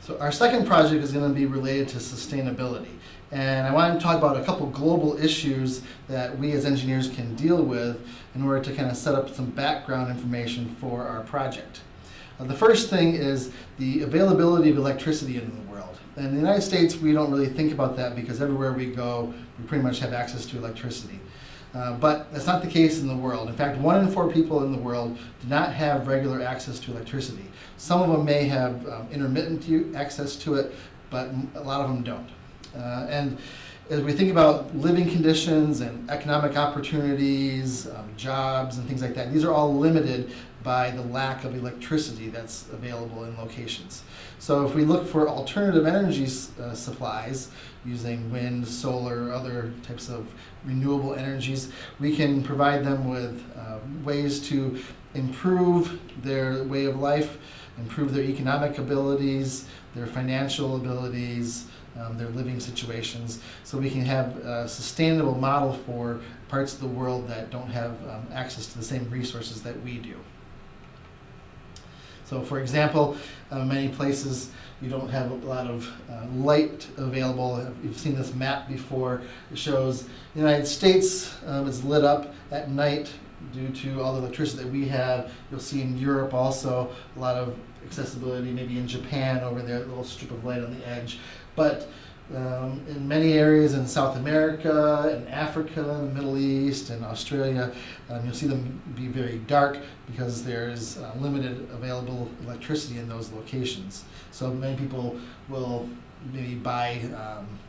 So our second project is going to be related to sustainability. And I want to talk about a couple global issues that we as engineers can deal with in order to kind of set up some background information for our project. The first thing is the availability of electricity in the world. In the United States, we don't really think about that because everywhere we go, we pretty much have access to electricity. But that's not the case in the world. In fact, 1 in 4 people in the world do not have regular access to electricity. Some of them may have intermittent access to it, but a lot of them don't. And as we think about living conditions and economic opportunities, jobs and things like that, these are all limited by the lack of electricity that's available in locations. So if we look for alternative energy supplies using wind, solar, other types of renewable energies, we can provide them with ways to improve their way of life, improve their economic abilities, their financial abilities, their living situations, so we can have a sustainable model for parts of the world that don't have access to the same resources that we do. So for example, many places you don't have a lot of light available. You've seen this map before. It shows the United States is lit up at night due to all the electricity that we have. You'll see in Europe also a lot of accessibility, maybe in Japan over there, a little strip of light on the edge. But in many areas in South America, in Africa, the Middle East, and Australia, you'll see them be very dark because there's limited available electricity in those locations. So many people will maybe buy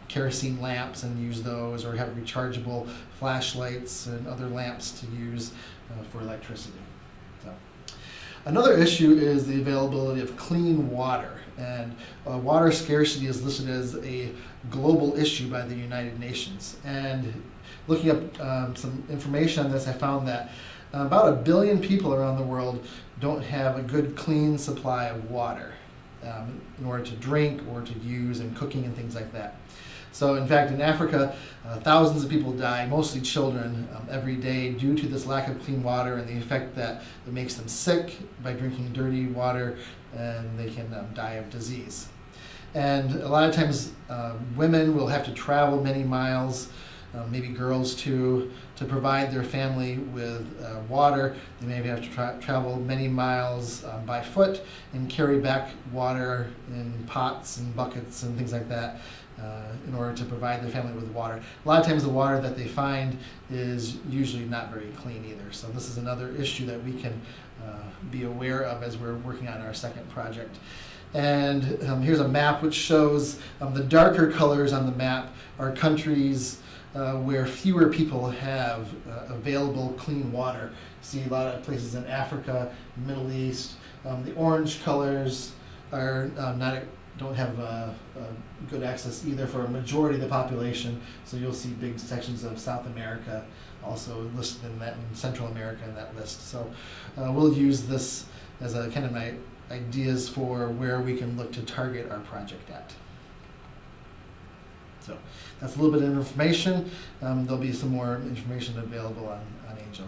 kerosene lamps and use those, or have rechargeable flashlights and other lamps to use for electricity. So. Another issue is the availability of clean water. And water scarcity is listed as a global issue by the United Nations. And looking up some information on this, I found that about 1 billion people around the world don't have a good, clean supply of water in order to drink or to use in cooking and things like that. So in fact, in Africa, thousands of people die, mostly children, every day due to this lack of clean water and the effect that it makes them sick by drinking dirty water, and they can die of disease. And a lot of times women will have to travel many miles, maybe girls too, to provide their family with water. They maybe have to travel many miles by foot and carry back water in pots and buckets and things like that in order to provide their family with water. A lot of times the water that they find is usually not very clean either. So this is another issue that we can be aware of as we're working on our second project. And here's a map which shows the darker colors on the map are countries where fewer people have available clean water. See a lot of places in Africa, Middle East. The orange colors are don't have good access either for a majority of the population. So you'll see big sections of South America also listed in that, in Central America in that list. So we'll use this as a kind of ideas for where we can look to target our project at. So that's a little bit of information. There'll be some more information available on Angel.